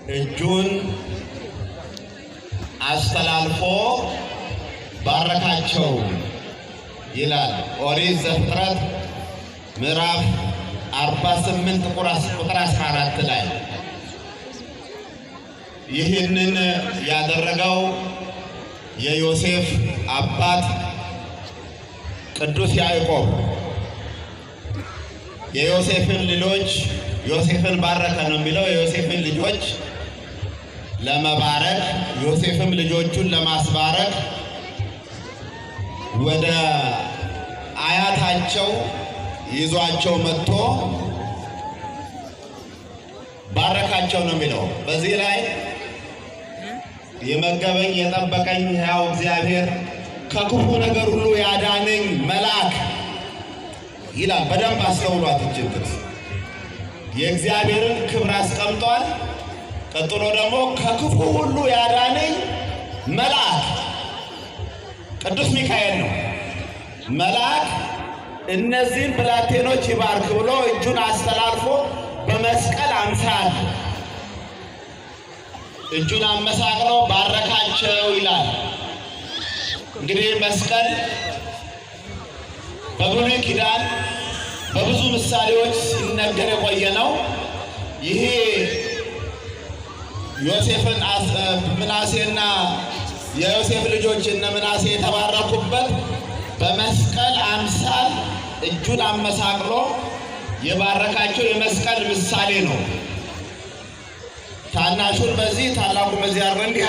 እጁን አስተላልፎ ባረካቸው ይላል ኦሪት ዘፍጥረት ምዕራፍ 48 ቁጥር 14 ላይ። ይህንን ያደረገው የዮሴፍ አባት ቅዱስ ያዕቆብ የዮሴፍን ልጆች ዮሴፍን ባረከ ነው የሚለው። የዮሴፍን ልጆች ለመባረክ ዮሴፍም ልጆቹን ለማስባረክ ወደ አያታቸው ይዟቸው መጥቶ ባረካቸው ነው የሚለው። በዚህ ላይ የመገበኝ የጠበቀኝ ሕያው እግዚአብሔር ከክፉ ነገር ሁሉ ያዳነኝ መልአክ ይላል። በደንብ አስተውሏት። እጅግ የእግዚአብሔርን ክብር አስቀምጧል። ቀጥሎ ደግሞ ከክፉ ሁሉ ያዳነኝ መልአክ ቅዱስ ሚካኤል ነው። መልአክ እነዚህን ብላቴኖች ይባርክ ብሎ እጁን አስተላልፎ በመስቀል አምሳል እጁን አመሳቅሎ ባረካቸው ይላል። እንግዲህ መስቀል በብሉይ ኪዳን በብዙ ምሳሌዎች ሲነገር የቆየ ነው። ይሄ ዮሴፍን ምናሴና የዮሴፍ ልጆች እነ ምናሴ የተባረኩበት በመስቀል አምሳል እጁን አመሳቅሎ የባረካቸው የመስቀል ምሳሌ ነው። ታናሹን በዚህ ታላቁን በዚህ አድርጎ እንዲህ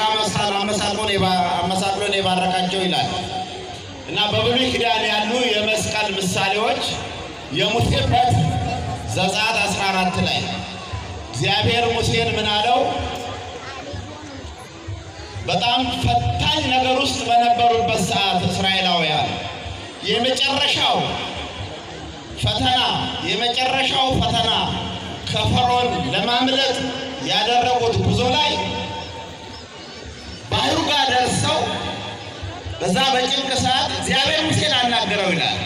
አመሳቅሎ የባረካቸው ይላል እና በብሉይ ኪዳን ያሉ የመስቀል ምሳሌዎች የሙሴ በትር ዘጸአት 14 ላይ እግዚአብሔር ሙሴን ምን አለው? በጣም ፈታኝ ነገር ውስጥ በነበሩበት ሰዓት እስራኤላውያን የመጨረሻው ፈተና ከፈርዖን ለማምለጥ ያደረጉት ጉዞ ላይ ባህሩ ጋር ደርሰው በዛ በጭንቅ ሰዓት እግዚአብሔር ሙሴን አናገረው ይላል።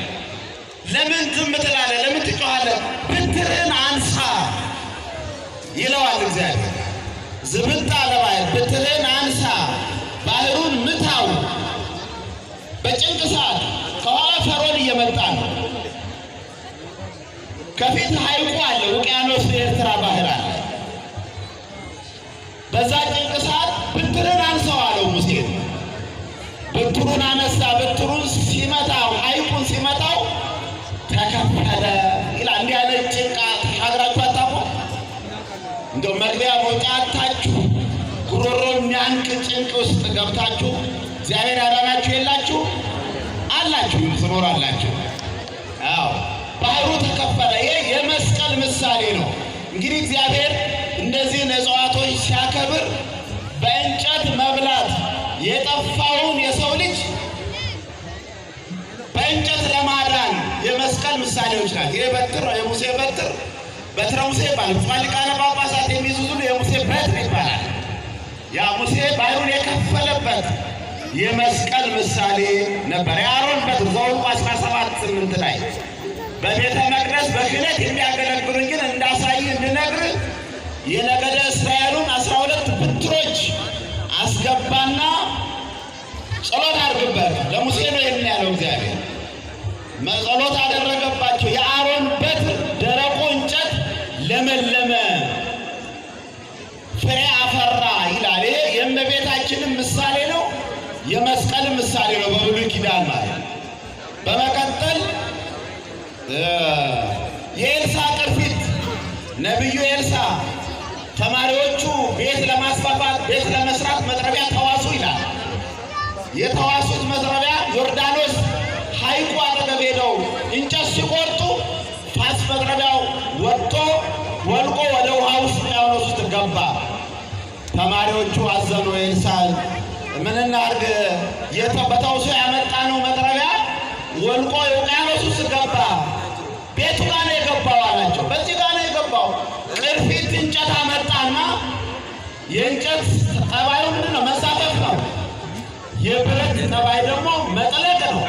ለምን ዝም ትላለህ? ለምን ትጮኻለህ? በትርህን አንሳ ይለዋል እግዚአብሔር። ዝምታ ለባህር በትርህን አንሳ፣ ባህሩን ምታው። በጭንቅ ሰዓት ከኋላ ፈርዖን እየመጣ ነው። ከፊት ሐይቁ አለ፣ ውቅያኖስ የኤርትራ ባህር አለ። በዛ ጭንቅ ሰዓት በትርህን አንሳው አለው ሙሴ። በትሩን አነሳ። በትሩን ሲመታው ሐይቁን ሲመታው ተከፈለ ይላል። እንዲህ ያለ ጭንቃት ሀገራችሁ አታውቁም? እንደው መግቢያ መውጫታችሁ ጉሮሮ የሚያንቅ ጭንቅ ውስጥ ገብታችሁ እግዚአብሔር ያዳናችሁ የላችሁ አላችሁ፣ ትኖራላችሁ። አዎ ባህሩ ተከፈለ። ይሄ የመስቀል ምሳሌ ነው። እንግዲህ እግዚአብሔር እነዚህን እጽዋቶች ሲያከብር በእንጨት መብላት የጠፋውን የሰው ልጅ በእንጨት ለማዳን የመስቀል ምሳሌዎች ናቸው። ይሄ በትር ነው፣ የሙሴ በትር በትረ ሙሴ ይባላል። ብፁዓን ሊቃነ ጳጳሳት የሚይዙት ሁሉ የሙሴ በትር ይባላል። ያ ሙሴ ባህሩን የከፈለበት የመስቀል ምሳሌ ነበር። የአሮን በትር ዘኍልቍ 17:8 ላይ በቤተ መቅደስ በክህነት የሚያገለግሉኝ ግን እንዳሳይ እንድነግር የነገደ እስራኤሉን 12 በትሮች አስገባና ጸሎት አድርግበት። ለሙሴ ነው ይህን ያለው እግዚአብሔር። ጸሎት አደረገባቸው። የአሮን በትር ደረቁ እንጨት ለመለመ፣ ፍሬ አፈራ ይላል። ይሄ የእመቤታችንም ምሳሌ ነው፣ የመስቀልም ምሳሌ ነው በብሉይ ኪዳን ማለት። በመቀጠል የኤልሳ ቅርፊት ነቢዩ ኤልሳ ተማሪዎቹ ቤት ለማስፋፋት ቤት ለመስራት መጥረቢያ ተዋሱ ይላል። የተዋሱት መጥረቢያ ዮርዳኖስ ሐይቁ አጠገብ ሄደው እንጨት ሲቆርጡ ፋስ መጥረቢያው ወጥቶ ወልቆ ወደ ውሃ ውስጥ ውቅያኖስ ውስጥ ገባ። ተማሪዎቹ አዘኑ። ኤልሳዕ ምን እናድርግ? በተውሶ ያመጣነው መጥረቢያ ወልቆ ውቅያኖስ ውስጥ ገባ። ቤቱ ጋር ነው የገባው አላቸው። በዚህ ጋር ነው የገባው። ቅርፊት እንጨት አመጣና የእንጨት ጠባዩ ምንድን ነው? መሳፈፍ ነው። የብረት ጠባይ ደግሞ መጥለቅ ነው።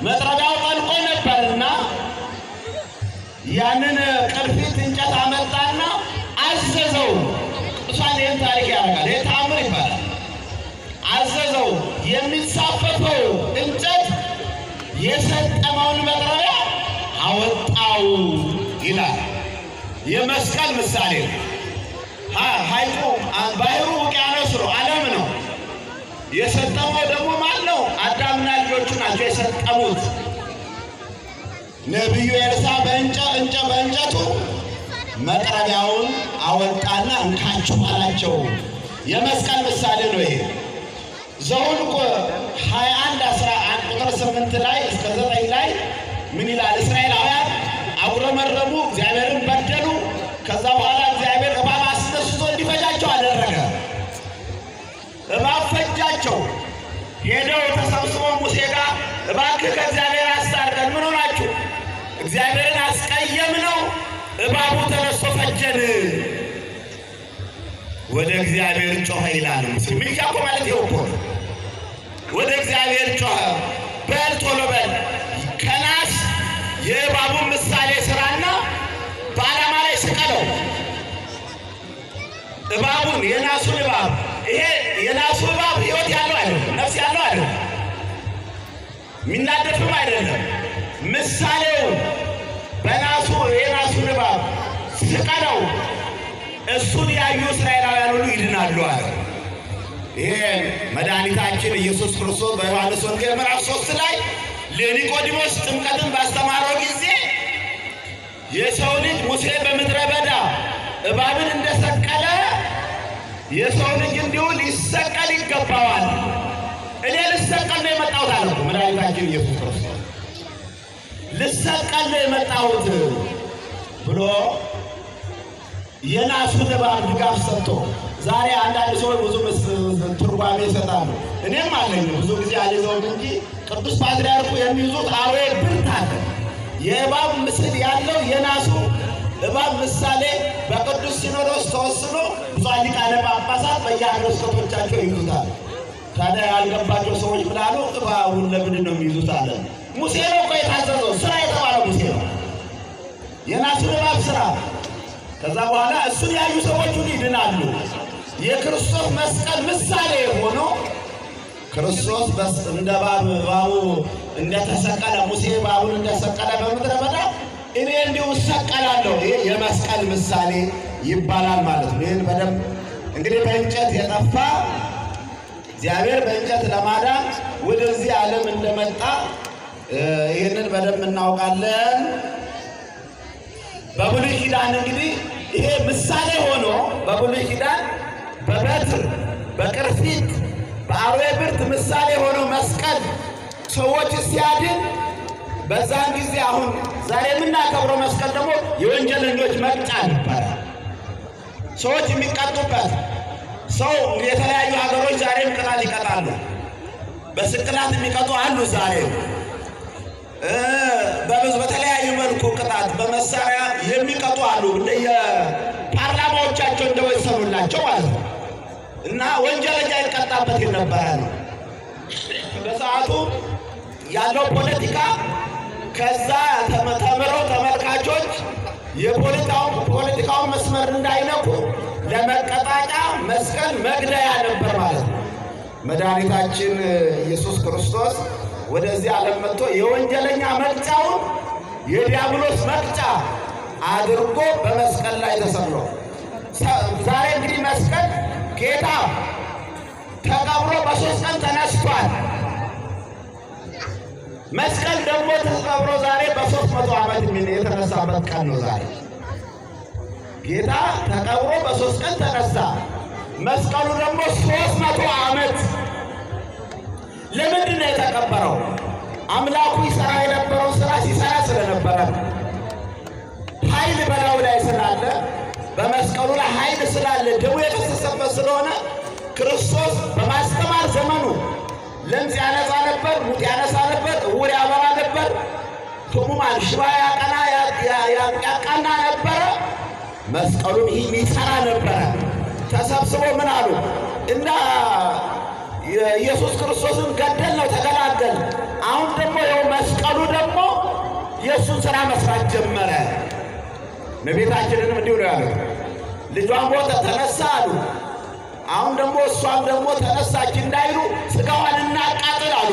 መጥረቢያው ጠልቆ ነበርና ያንን ቅርፊት እንጨት አመጣና አዘዘው። ቅዱሳን ይህን ታሪክ ያደርጋል። ይህ ተአምር ይባላል። አዘዘው። የሚንሳፈፈው እንጨት የሰጠመውን መጥረቢያ አወጣው ይላል። የመስቀል ምሳሌ ነው። ሐይቁ ባህሩ ውቅያኖስ ነው፣ ዓለም ነው። የሰጠመው ደግሞ ማን ነው? አዳምና ልጆቹ ናቸው የሰጠሙት። ነቢዩ ኤልሳዕ በእንጨቱ መጥረቢያውን አወጣና እንካችሁ አላቸው። የመስቀል ምሳሌ ነው ይሄ። ዘኍልቍ 21:11 ቁጥር 8 ላይ እስከ 9 ላይ ምን ይላል? እስራኤላውያን አጉረመረሙ፣ እግዚአብሔርን በደሉ። ከዛ በኋላ እግዚአብሔር እባብ አስነስቶ እንዲፈጃቸው አደረገ። እባብ ፈጃቸው። ሄደው ተሰብስበው ሙሴ ጋር እባክህ ከእግዚአብሔር አስታርቀን፣ ምን ሆናችሁ? እግዚአብሔርን አስቀየምነው፣ እባቡ ተነስቶ ፈጀን። ወደ እግዚአብሔር ጮኸ ይላል ሙሴ። ምልጃ እኮ ማለት ይኸው እኮ ነው። ወደ እግዚአብሔር ጮኸ። በል ቶሎ በል ከናስ የእባቡን ምሳሌ ስራና በዓላማ ላይ ስቀለው። እባቡን የናሱን እባብ። ይሄ የናሱ እባብ ሕይወት ያለው አይደለም፣ ነፍስ ያለው አይደለም፣ የሚናደፍም አይደለም። ምሳሌው የናሱን እባብ ስቀለው፣ እሱን ያዩ እስራኤላውያን ሁሉ ይድናሉ አለ። ይሄ መድኃኒታችን ኢየሱስ ክርስቶስ በዮሐንስ ወንጌል ምዕራፍ 3 ላይ ለኒቆዲሞስ ጥምቀትን ባስተማረው ጊዜ የሰው ልጅ ሙሴ በምድረ በዳ እባብን እንደሰቀለ የሰው ልጅ እንዲሁ ሊሰቀል ይገባዋል። እኔ ልሰቀል ነው የመጣሁት አለ መድኃኒታችን ኢየሱስ ክርስቶስ። ልሰቀል ነው የመጣሁት ብሎ የናሱን እባብ ድጋፍ ሰጥቶ፣ ዛሬ አንዳንድ ሰዎች ብዙ ትርጓሜ ይሰጣሉ። እኔም አለኝ ብዙ ጊዜ አልይዘውም እንጂ ቅዱስ ፓትርያርኩ የሚይዙት አርዌ ብርት አለ። የእባብ ምስል ያለው የናሱ እባብ ምሳሌ በቅዱስ ሲኖዶስ ተወስኖ ብዙኃን ሊቃነ ጳጳሳት በየሀገረ ስብከቶቻቸው ይይዙታል። ታዲያ ያልገባቸው ሰዎች ብላሉ እባቡን ለምንድን ነው የሚይዙት አለ። ሙሴ ነው እኮ የታዘዘው፣ ስራ የተባለው ሙሴ ነው የናሱን እባብ ስራ። ከዛ በኋላ እሱን ያዩ ሰዎች ሁሉ ይድናሉ። የክርስቶስ መስቀል ምሳሌ ሆኖ ክርስቶስ እንደ እባቡ እንደተሰቀለ፣ ሙሴ እባቡን እንደሰቀለ በምድረ በዳ እኔ እንዲሁ እሰቀላለሁ። ይሄ የመስቀል ምሳሌ ይባላል ማለት ነው። ይህን በደንብ እንግዲህ በእንጨት የጠፋ እግዚአብሔር በእንጨት ለማዳን ወደዚህ ዓለም እንደመጣ ይህንን በደንብ እናውቃለን። በብሉይ ኪዳን እንግዲህ ይሄ ምሳሌ ሆኖ በብሉይ ኪዳን በበትር በቅርፊት በአርዌ ብርት ምሳሌ ሆኖ መስቀል ሰዎች ሲያድን በዛን ጊዜ አሁን ዛሬ የምናከብረው መስቀል ደግሞ የወንጀለኞች መቅጫ ነበረ። ሰዎች የሚቀጡበት ሰው የተለያዩ ሀገሮች ዛሬም ቅጣት ይቀጣሉ። በስቅላት የሚቀጡ አሉ። ዛሬ በተለያዩ መልኩ ቅጣት በመሳሪያ የሚቀጡ አሉ። የፓርላማዎቻቸው እንደወሰኑላቸው ማለት ነው። እና ወንጀለኛ ይቀጣበት የነበረ ነው። በሰዓቱ ያለው ፖለቲካ ከዛ ተምረው ተመልካቾች የፖለቲካውን መስመር እንዳይነኩ ለመቀጣጫ መስቀል መግደያ ነበር ማለት ነው። መድኃኒታችን ኢየሱስ ክርስቶስ ወደዚህ ዓለም መጥቶ የወንጀለኛ መቅጫውን የዲያብሎስ መቅጫ አድርጎ በመስቀል ላይ ተሰቅሎ ዛሬ እንግዲህ መስቀል ጌታ ተቀብሮ በ3 ቀን ተነስቷል። መስቀል ደግሞ ተቀብሮ ዛሬ በ300 ዓመት የተነሳበት ቀን ነው። ዛሬ ጌታ ተቀብሮ በ3 ቀን ተነሳ። መስቀሉ ደግሞ 300 ዓመት ለምንድን ነው የተቀበረው? አምላኩ ይሰራ የነበረው ስራ ሲሰራ ስለነበረ ኃይል በላዩ ላይ ስላለ በመስቀሉ ላይ ኃይል ስላለ ደሙ የፈሰሰበት ስለሆነ ክርስቶስ በማስተማር ዘመኑ ለምጽ ያነጻ ነበር፣ ሙት ያነሳ ነበር፣ ዕውር ያበራ ነበር፣ ሕሙማን ሽባ ያቃና ነበረ። መስቀሉን ይሰራ ነበረ። ተሰብስቦ ምን አሉ? እና ኢየሱስ ክርስቶስን ገደል ነው ተገላገል። አሁን ደግሞ ይኸው መስቀሉ ደግሞ የእሱን ሥራ መስራት ጀመረ። እመቤታችንንም እንዲሁ ነው ያሉት። ልጇን ሞተ ተነሳ አሉ። አሁን ደግሞ እሷም ደግሞ ተነሳች እንዳይሉ ስጋዋን እናቃጥል አሉ።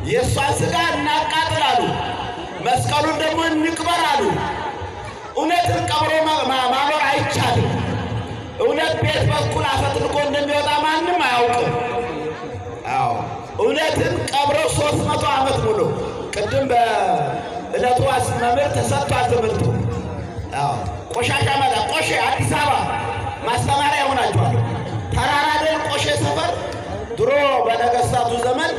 የእሷን ስጋ እናቃጥል አሉ። መስቀሉን ደግሞ እንቅበር አሉ። እውነትን ቀብሮ ማኖር አይቻልም። እውነት ቤት በኩል አፈትልቆ እንደሚወጣ ማንም አያውቅም። አዎ እውነትን ቀብረው 300 ዓመት ሙሉ ቅድም በዕለቱ መምህር ተሰጥቷል ትምህርቱ። አዎ ቆሻሻ መጣ ቆሼ አዲስ አበባ ማስተማሪያ ይሆናችኋል። ተራራ ደል ቆሼ ሰፈር ድሮ በነገስታቱ ዘመን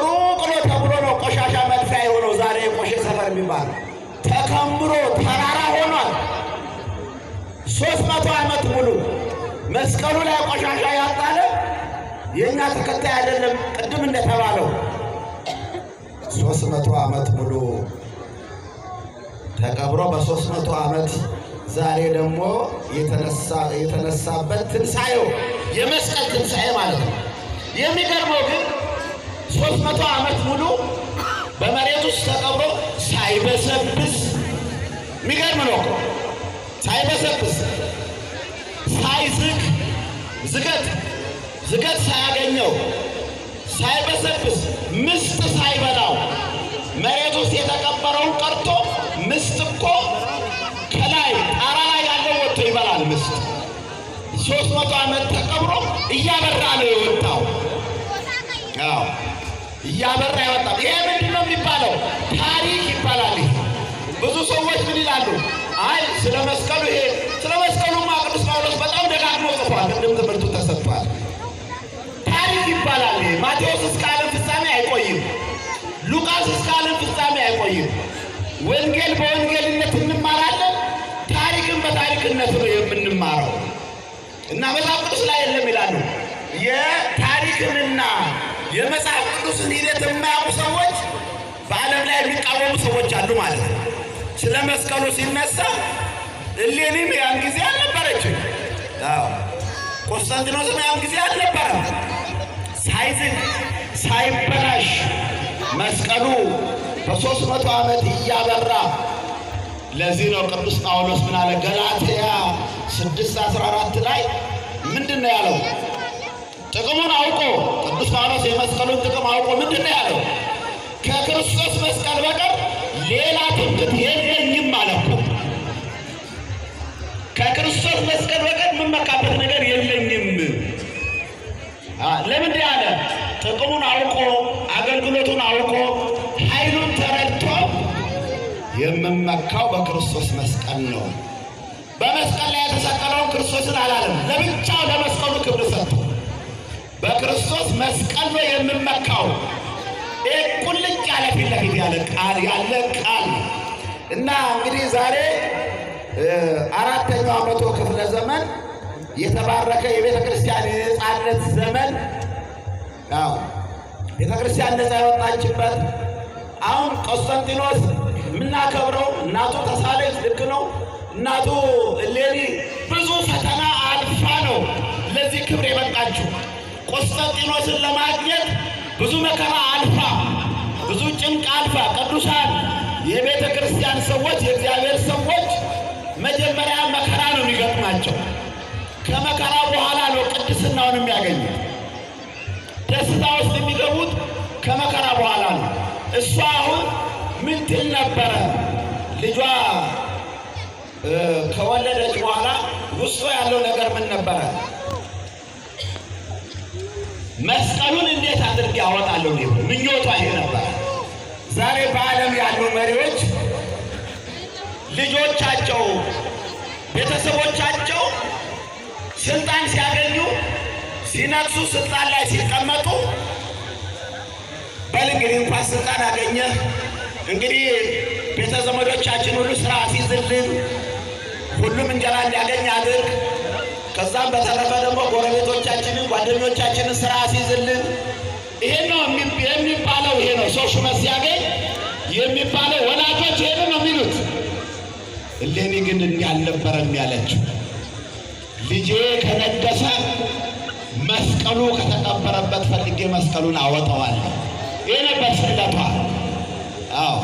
ሩቅ ነው ተብሎ ነው ቆሻሻ መድፊያ የሆነው። ዛሬ ቆሼ ሰፈር የሚባል ተከምሮ ተራራ ሆኗል። 300 ዓመት ሙሉ መስቀሉ ላይ ቆሻሻ ያጣለ የኛ ተከታይ አይደለም። ቅድም እንደተባለው 300 ዓመት ሙሉ ተቀብሮ በ300 ዓመት ዛሬ ደግሞ የተነሳበት ትንሣኤው የመስቀል ትንሣኤ ማለት ነው። የሚገርመው ግን 300 ዓመት ሙሉ በመሬት ውስጥ ተቀብሮ ሳይበሰብስ፣ የሚገርም ነው። ሳይበሰብስ ሳይዝግ ዝገት ሳያገኘው ሳይበሰብስ ምስጥ ሳይበላው መሬት ውስጥ የተቀበረውን ቀርቶ ምስጥ እኮ ከላይ ጣራ ላይ ያለው ወጥቶ ይበላል። ምስጥ 300 ዓመት ተቀብሮ እያበራ ነው የወጣው። አዎ እያበራ ይወጣል። ይሄ ምንድን ነው የሚባለው? ታሪክ ይባላል። ብዙ ሰዎች ምን ይላሉ? አይ ስለ መስቀሉ ይሄ ስለ መስቀሉማ ቅዱስ ጳውሎስ በጣም ደጋግሞ ጽፏል። ቅድም ትምህርቱ ተሰጥቷል። ታሪክ ይባላል። ማቴዎስ እስከ ዓለም ፍጻሜ አይቆይም። ሉቃስ እስከ ዓለም ፍጻሜ አይቆይም። ወንጌል በወንጌልነት እንማራለን፣ ታሪክን በታሪክነት ነው የምንማረው እና መጽሐፍ ቅዱስ ላይ የለም ይላሉ። የታሪክንና የመጽሐፍ ቅዱስን ሂደት የማያውቁ ሰዎች በዓለም ላይ የሚቃወሙ ሰዎች አሉ ማለት ነው። ስለ መስቀሉ ሲነሳ እሌኒም ያን ጊዜ አልነበረችም። ቆስጠንጢኖስም ያን ጊዜ አልነበረም። ሳይዝግ ሳይበላሽ መስቀሉ በ300 ዓመት እያበራ። ለዚህ ነው ቅዱስ ጳውሎስ ምን አለ? ገላትያ 6:14 ላይ ምንድን ነው ያለው? ጥቅሙን አውቆ ቅዱስ ጳውሎስ የመስቀሉን ጥቅም አውቆ ምንድን ነው ያለው? ከክርስቶስ መስቀል በቀር ሌላ ትምክህት የለኝም አለ እኮ። ከክርስቶስ መስቀል በቀር የምመካበት ነገር የለኝም። ለምንድን ያለ? ጥቅሙን አውቆ አገልግሎቱን አውቆ ኃይሉን ተረድቶ የምመካው በክርስቶስ መስቀል ነው። በመስቀል ላይ የተሰቀለውን ክርስቶስን አላለም፣ ለብቻው ለመስቀሉ ክብር ሰጥቶ በክርስቶስ መስቀል ነው የምመካው። ቁልጭ ያለ ፊት ለፊት ያለ ቃል እና እንግዲህ ዛሬ 4ኛው መቶ ክፍለ ዘመን የተባረከ የቤተ ክርስቲያን የነጻነት ዘመን። ቤተ ክርስቲያን ነጻ የወጣችበት አሁን ቆስጠንጢኖስ የምናከብረው እናቱ ተሳለች፣ ልክ ነው። እናቱ እሌኒ ብዙ ፈተና አልፋ ነው ለዚህ ክብር የበቃችው። ቆስጠንጢኖስን ለማግኘት ብዙ መከራ አልፋ፣ ብዙ ጭንቅ አልፋ። ቅዱሳን የቤተ ክርስቲያን ሰዎች፣ የእግዚአብሔር ሰዎች መጀመሪያ መከራ ነው የሚገጥማቸው። ከመከራ በኋላ ነው ቅድስናውን የሚያገኙት። ደስታ ውስጥ የሚገቡት ከመከራ በኋላ ነው። እሷ አሁን ምን ትል ነበረ? ልጇ ከወለደች በኋላ ውስጡ ያለው ነገር ምን ነበረ? መስቀሉን እንዴት አድርጌ አወጣለሁ? ምኞቷ ይሄ ነበር። ዛሬ በዓለም ያሉ መሪዎች ልጆቻቸው፣ ቤተሰቦቻቸው ስልጣን ሲያገኙ፣ ሲነግሱ፣ ስልጣን ላይ ሲቀመጡ በል እንግዲህ እንኳን ስልጣን አገኘህ፣ እንግዲህ ቤተ ዘመዶቻችን ሁሉ ስራ ሲዝልን፣ ሁሉም እንጀራ እንዲያገኝ አድርግ። ከዛም በተረፈ ደግሞ ጎረቤቶቻችንን፣ ጓደኞቻችንን ስራ ሲዝልን። ይሄ ነው የሚባለው። ይሄ ነው ሰው ሹመት ሲያገኝ የሚባለው። ወላጆች ይሄ ነው የሚሉት። እሌኒ ግን እንዲህ አልነበረም ያለችው። ልጄ ከነገሰ መስቀሉ ከተቀበረበት ፈልጌ መስቀሉን አወጣዋለሁ። ይሄ ነበር ስዕለቷ። አዎ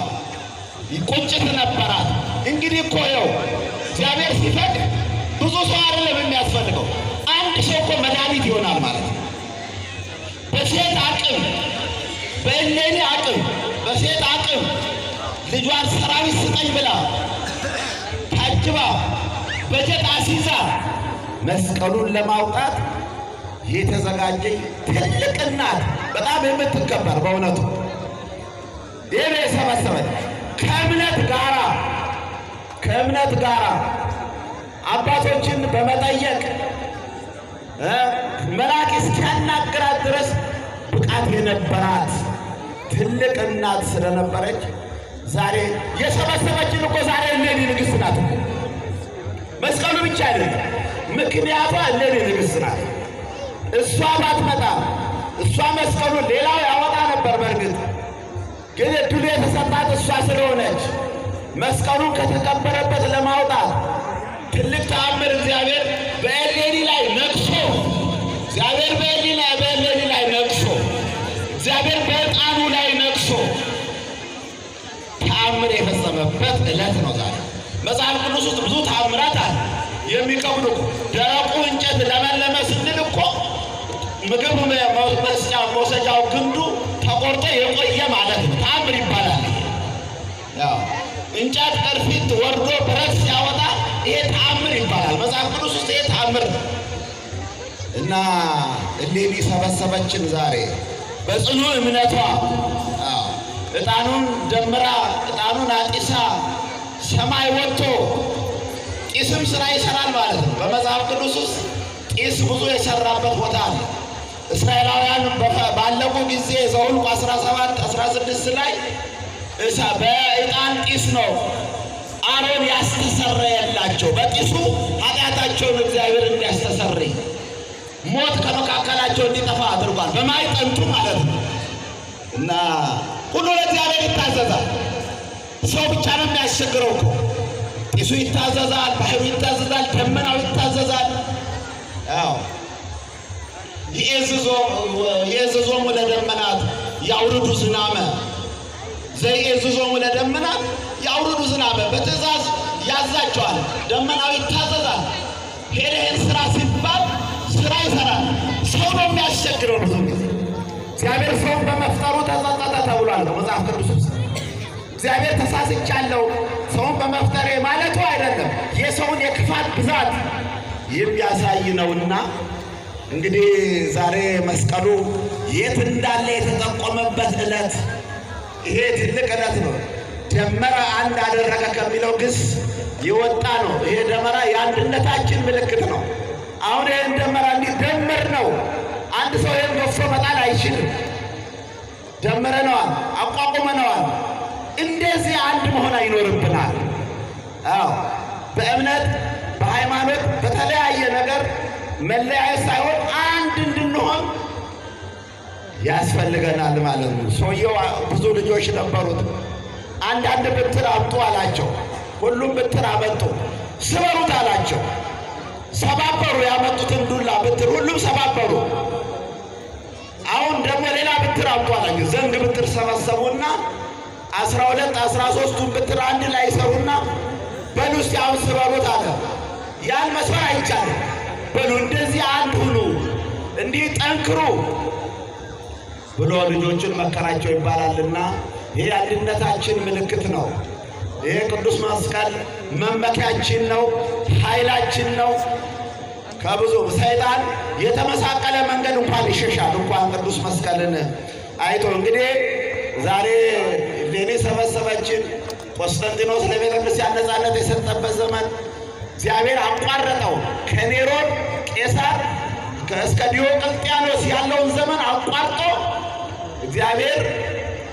ቁጭት ነበራት። እንግዲህ እኮ ይኸው እግዚአብሔር ሲፈቅድ ብዙ ሰው አይደለም የሚያስፈልገው። አንድ ሰው እኮ መድኃኒት በሴት አቅም በእሌኒ አቅም በሴት አቅም ልጇን ሰራዊት ስጠኝ ብላ ታጅባ በጀት አስይዛ መስቀሉን ለማውጣት የተዘጋጀች ትልቅ እናት በጣም የምትከበር በእውነቱ ይህ የሰበሰበች ከእምነት ጋራ አባቶችን በመጠየቅ መልአክ እስኪያናግራት ድረስ ብቃት የነበራት ትልቅ እናት ስለነበረች ዛሬ የሰበሰበችን እኮ ዛሬ እሌኒ ንግሥት ናት። መስቀሉ ብቻ አይደለም ምክንያቷ እሌኒ ንግሥት ናት። እሷ ባትመጣ እሷ መስቀሉን ሌላው ያወጣ ነበር። በእርግጥ ግን እድሉ የተሰጣት እሷ ስለሆነች መስቀሉን ከተቀበረበት ለማውጣት ትልቅ ተአምር እግዚአብሔር በእሌኒ ላይ ነግሶ እግዚአብሔር በእሌኒ ላይ ነግሶ እግዚአብሔር በዕጣኑ ላይ ነግሶ ተአምር የፈጸመበት ዕለት ነው ዛሬ። መጽሐፍ ቅዱስ ውስጥ ብዙ ተአምራት አለ የሚከብዱ። ደረቁ እንጨት ለመለመ ስንል እኮ ምግብ መውሰጃው ግንዱ ተቆርጦ የቆየ ማለት ነው። ተአምር ይባላል። ያው እንጨት ቅርፊት ወርዶ ብረት ሲያወጣ ይሄ ተአምር ይባላል። መጽሐፍ ቅዱስ ውስጥ ይሄ ተአምር ነው እና እሌኒ ሰበሰበችን ዛሬ በጽኑ እምነቷ ዕጣኑን ደምራ ዕጣኑን አጢሳ ሰማይ ወጥቶ ጢስም ስራ ይሰራል ማለት ነው። በመጽሐፍ ቅዱስ ውስጥ ጢስ ብዙ የሰራበት ቦታ አለ። እስራኤላውያን ባለቁ ጊዜ ዘኍልቍ 17:16 ላይ በዕጣን ጢስ ነው አሮን ያስተሰረየላቸው። በጢሱ ኃጢአታቸውን እግዚአብሔር እንዲያስተሰርይ ሞት ከመካከላቸው እንዲጠፋ አድርጓል። በማይጠንቱ ማለት ነው እና ሁሉ ለእግዚአብሔር ይታዘዛል። ሰው ብቻ ነው የሚያስቸግረው እኮ። ጢሱ ይታዘዛል፣ ባህሩ ይታዘዛል፣ ደመናው ይታዘዛል። ያው ይእዝዞሙ ለደመናት ያውርዱ ዝናመ ዘይእዝዞሙ ለደመናት ያውርዱ ዝናመ። በትእዛዝ ያዛቸዋል፣ ደመናው ይታዘዛል። ሄደህን ስራ ሲባል ስራ ይሰራል። ሰው ነው የሚያስቸግረው ብዙ ጊዜ። እግዚአብሔር ሰውን በመፍጠሩ ተጸጸተ ተብሏል መጽሐፍ ቅዱስ ውስጥ። እግዚአብሔር ተሳስቻለሁ ሰውን በመፍጠሬ ማለቱ አይደለም፣ የሰውን የክፋት ብዛት የሚያሳይ ነውና እንግዲህ ዛሬ መስቀሉ የት እንዳለ የተጠቆመበት ዕለት ይሄ ትልቅ ዕለት ነው። ደመረ አንድ አደረገ ከሚለው ግስ የወጣ ነው። ይሄ ደመራ የአንድነታችን ምልክት ነው። አሁን ይህን ደመራ እንዲደመር ነው። አንድ ሰው ይህን ገፎ መጣል አይችልም። ደምረነዋል፣ አቋቁመነዋል። እንደዚህ አንድ መሆን አይኖርብናል። አዎ በእምነት በሃይማኖት በተለያየ ነገር መለያየት ሳይሆን አንድ እንድንሆን ያስፈልገናል ማለት ነው። ሰውየው ብዙ ልጆች ነበሩት። አንዳንድ ብትር አምጡ አላቸው። ሁሉም ብትር አመጡ። ስበሩት አላቸው። ሰባበሩ። ያመጡትን ዱላ ብትር ሁሉም ሰባበሩ። አሁን ደግሞ ሌላ ብትር አምጡ አላቸው። ዘንግ ብትር ሰበሰቡና 12 13ቱን ብትር አንድ ላይ ሰሩና በሉ እስቲ አሁን ስበሩት አለ። ያን መስበር አይቻልም። በሉ እንደዚህ አንድ ሁኑ፣ እንዲህ ጠንክሩ ብሎ ልጆችን መከራቸው ይባላልና ይህ አንድነታችን ምልክት ነው። ይህ ቅዱስ መስቀል መመኪያችን ነው፣ ኃይላችን ነው። ከብዙ ሰይጣን የተመሳቀለ መንገድ እንኳን ይሸሻል እንኳን ቅዱስ መስቀልን አይቶ። እንግዲህ ዛሬ እሌኒ ሰበሰበችን። ቆስጠንጢኖስ ለቤተ ክርስቲያን ነፃነት የሰጠበት ዘመን እግዚአብሔር አቋረጠው። ከኔሮን ቄሳር እስከ ዲዮቅልጥያኖስ ያለውን ዘመን አቋርጦ እግዚአብሔር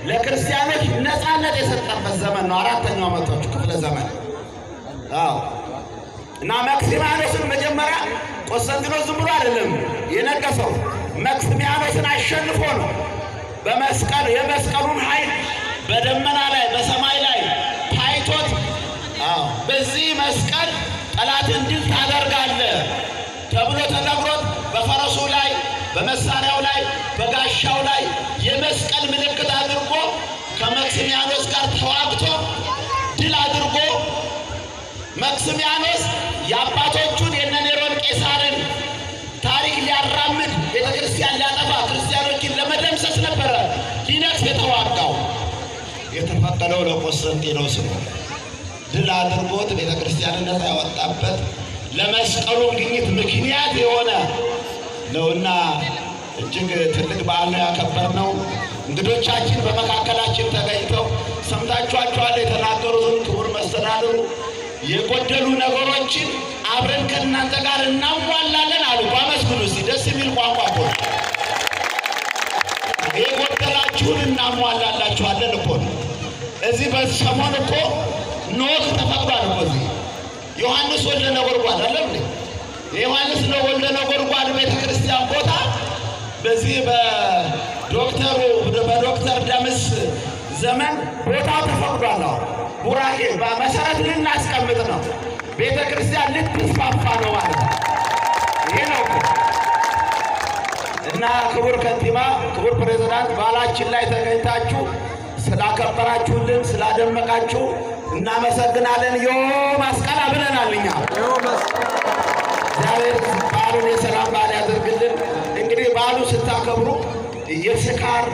ለክርስቲያኖች ነፃነት የሰጠበት ዘመን ነው። 4ኛው መቶቹ ክፍለ ዘመን እና መክሲሚያኖስን መጀመሪያ ቆስጠንጢኖስ ዝም ብሎ አይደለም የነገሰው። መክሲሚያኖስን አሸንፎ ነው በመስቀል የመስቀሉን ኃይል በደመና ላይ በሰማይ ላይ ታይቶት በዚህ መስቀል ጠላትን ድል ታደርጋለህ ተብሎ ተነግሮት በፈረሱ ላይ በመሳሪያው ላይ በጋሻው ላይ የመስቀል ምልክት አድርጎ ከመክሲሚያኖስ ጋር ተዋግቶ ድል አድርጎ መክሲሚያኖስ የአባቶቹን የነኔሮን ቄሳርን ታሪክ ሊያራምድ ቤተክርስቲያን ሊያጠፋ ክርስቲያኖችን ለመደ የፈቀደው ለቆስጠንጢኖስ ነው። ድል አድርጎት ቤተ ክርስቲያንን ነፃ ያወጣበት ለመስቀሉ ግኝት ምክንያት የሆነ ነውና እጅግ ትልቅ በዓል ነው ያከበርነው። እንግዶቻችን በመካከላችን ተገኝተው ሰምታችኋቸዋል የተናገሩትን። ክቡር መስተዳድሩ የጎደሉ ነገሮችን አብረን ከእናንተ ጋር እናሟላለን አሉ። አመስግኑ እስቲ። ደስ የሚል ቋንቋ እኮ ነው። የጎደላችሁን እናሟላላችኋለን እኮ ነው። እዚህ በዚህ ሰሞን እኮ ኖክ ተፈቅዷል እኮ እዚህ ዮሐንስ ወልደ ነጎድጓድ አይደለም እንዴ? የዮሐንስ ወልደ ነጎድጓድ ቤተክርስቲያን ቦታ በዚህ በዶክተር ደምስ ዘመን ቦታው ተፈቅዷል ነው። ቡራኬ በመሰረት ልናስቀምጥ ነው። ቤተክርስቲያን ልትስፋፋ ነው ማለት ነው። ይሄ ነው እና ክቡር ከንቲባ፣ ክቡር ፕሬዝዳንት ባላችን ላይ ተገኝታችሁ ስላከበራችሁልን ስላደመቃችሁ እናመሰግናለን። ዮ መስቀል ብለናል እኛ። እግዚአብሔር በዓሉን የሰላም በዓል ያደርግልን። እንግዲህ በዓሉ ስታከብሩ የስካር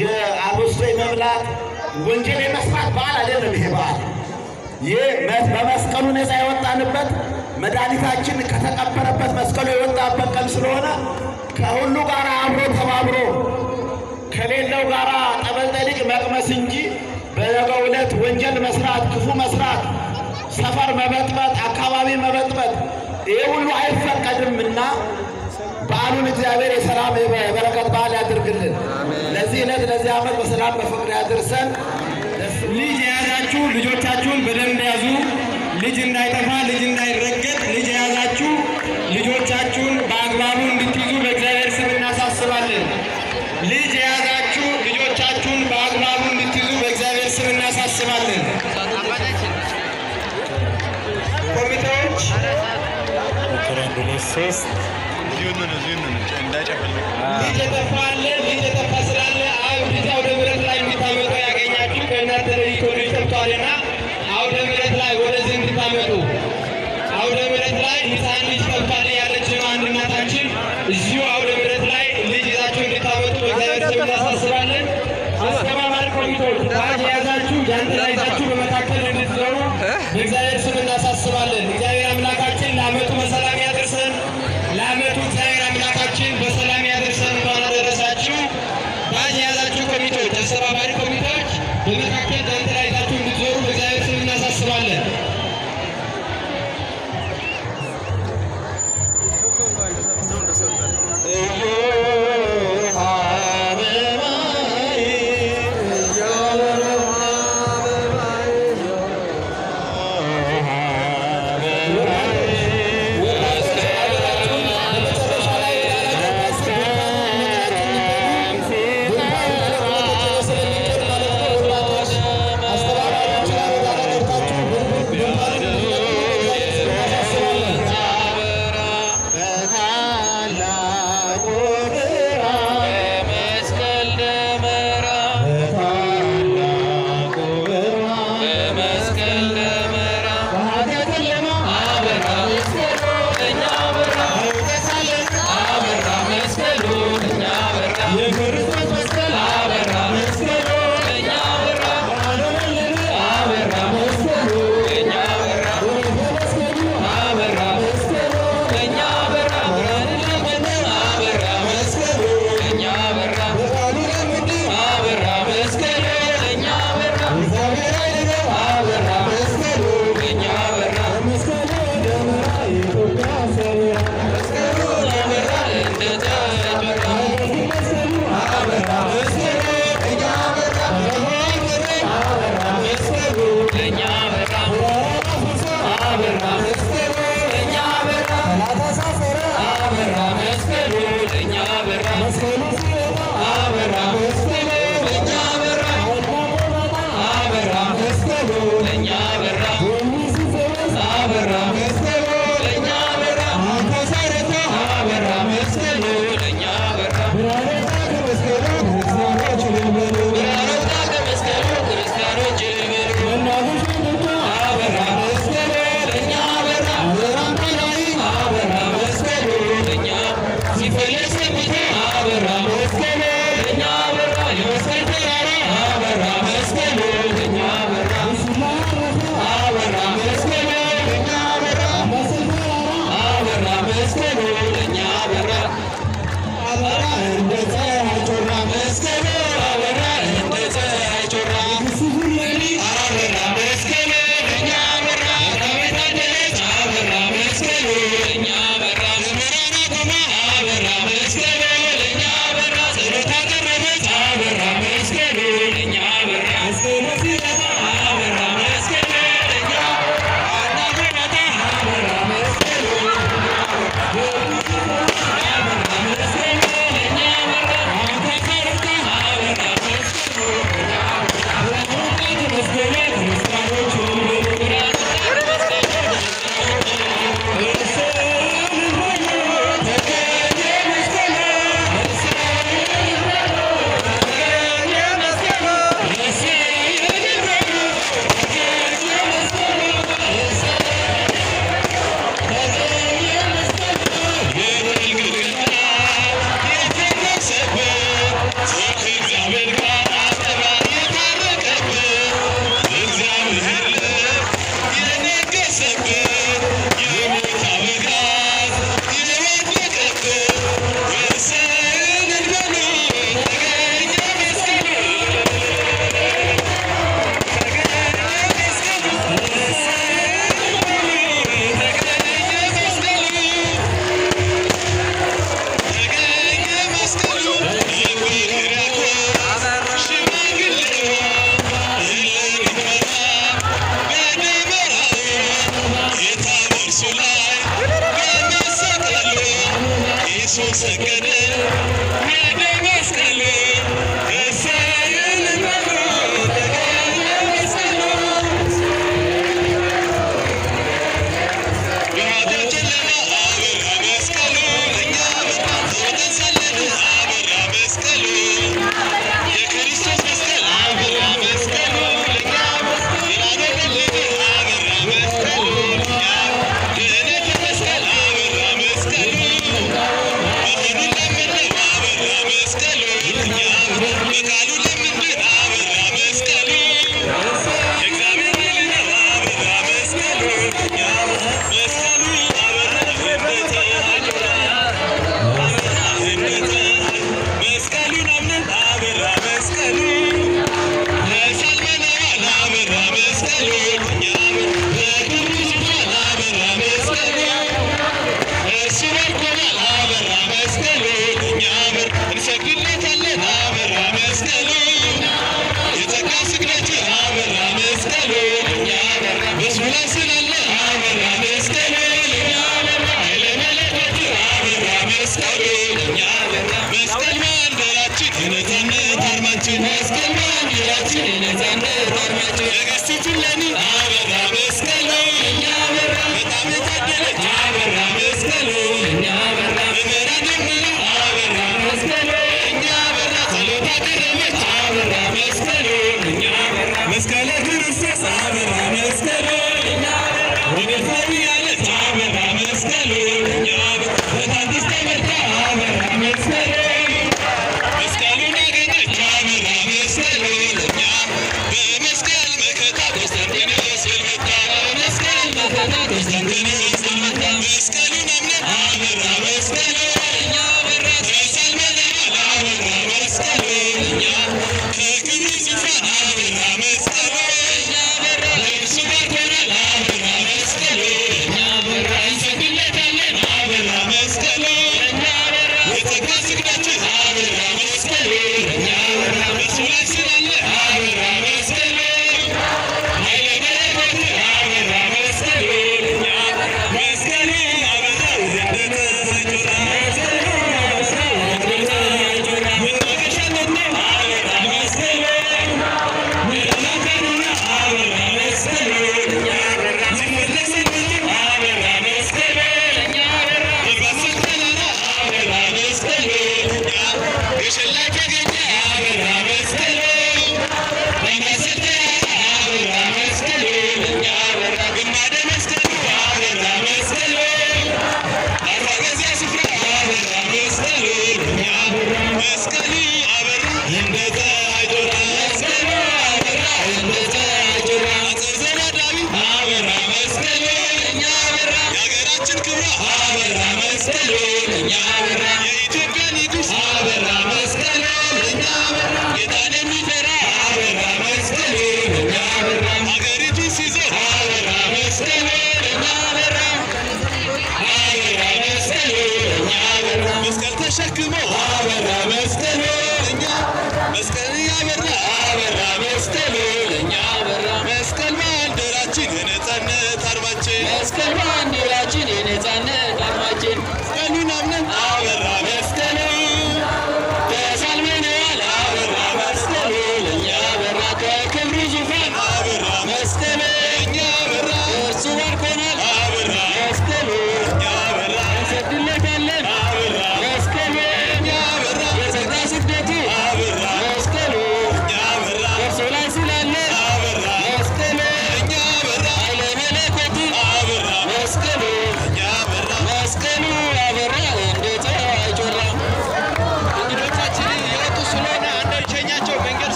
የአብስቶ የመብላት ወንጀል የመስራት በዓል አይደለም። ይሄ በዓል ይህ በመስቀሉ ነፃ የወጣንበት መድኃኒታችን ከተቀበረበት መስቀሉ የወጣበት ቀን ስለሆነ ከሁሉ ጋር አብሮ ተባብሮ ከሌለው ጋር ጠበል ጠዲቅ መቅመስ እንጂ በነገው ዕለት ወንጀል መስራት፣ ክፉ መስራት፣ ሰፈር መበጥበጥ፣ አካባቢ መበጥበጥ ይሄ ሁሉ አይፈቀድምና በዓሉን እግዚአብሔር የሰላም የበረከት በዓል ያድርግልን። ለዚህ ዕለት ለዚህ ዓመት በሰላም በፍቅር ያድርሰን። ልጅ የያዛችሁ ልጆቻችሁን በደንብ ያዙ። ልጅ እንዳይጠፋ፣ ልጅ እንዳይረገጥ፣ ልጅ የያዛችሁ ልጆቻችሁን በአግባቡ እንድትይዙ በእግዚአብሔር ስም እናሳስባለን። ልጅ የያዛችሁ ልጆቻችሁን በአግባቡ እንድትይዙ በእግዚአብሔር ስም እናሳስባለን። ኮሚቴዎች ልጅ የጠፋ አለ፣ ልጅ የጠፋ ስላለ ልጅ አውደ ምሕረት ላይ እንዲታመጡ ያገኛችሁ ከእናንተ ልጅ ልጅ ጠፍቷልና አውደ ምሕረት ላይ ወደዚህ እንድታመጡ። አውደ ምሕረት ላይ ሕፃን ልጅ ጠፍቷል ያለች ነው አንድ እናታችን። እዚሁ አውደ ምሕረት ላይ ልጅ ይዛችሁ እንድታመጡ በእግዚአብሔር ስም እናሳስባለን። አስተባባሪ ኮሚቴዎች ባጅ የያዛችሁ ጃንጥላ ይዛችሁ በመካከል እንድትዞሩ በእግዚአብሔር ስም እናሳስባለን። እግዚአብሔር አምላካችን ለዓመቱ በሰላም ያደርሰን። ለዓመቱ እግዚአብሔር አምላካችን በሰላም ያደርሰን። እንኳን አደረሳችሁ። ባጅ የያዛችሁ ኮሚቴዎች፣ አስተባባሪ ኮሚቴዎች በመካከል ጃንጥላ ይዛችሁ እንድትዞሩ በእግዚአብሔር ስም እናሳስባለን።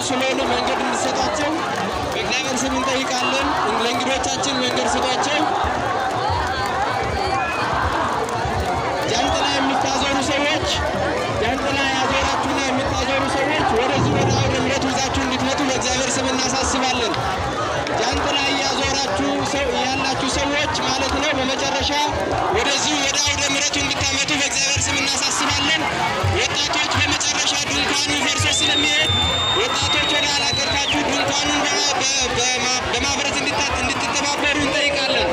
ስለሆነ መንገድ እንዲሰጣቸው በእግዚአብሔር ስም እንጠይቃለን። ለእንግዶቻችን መንገድ ስጧቸው። ጃንጥላ የሚታዘሩ ሰዎች፣ ጃንጥላ ያዞራችሁና የሚታዘሩ ሰዎች ወደዚህ ወደ አውደ ምሕረቱ ይዛችሁ እንድትመጡ በእግዚአብሔር ስም እናሳስባለን። ጃንጥላ እያዞራችሁ ያላችሁ ሰዎች ማለት ነው፣ በመጨረሻ ወደዚህ ወደ አውደ ምሕረቱ እንድታመጡ በእግዚአብሔር ስም እናሳስባለን። ወጣቶች በመጨረሻ ድንኳኑ ፈርሶ ስለሚሄድ ወጣቶች ወደ ኋላ ቀርታችሁ ድንኳኑን በማፍረስ እንድትተባበሩ እንጠይቃለን።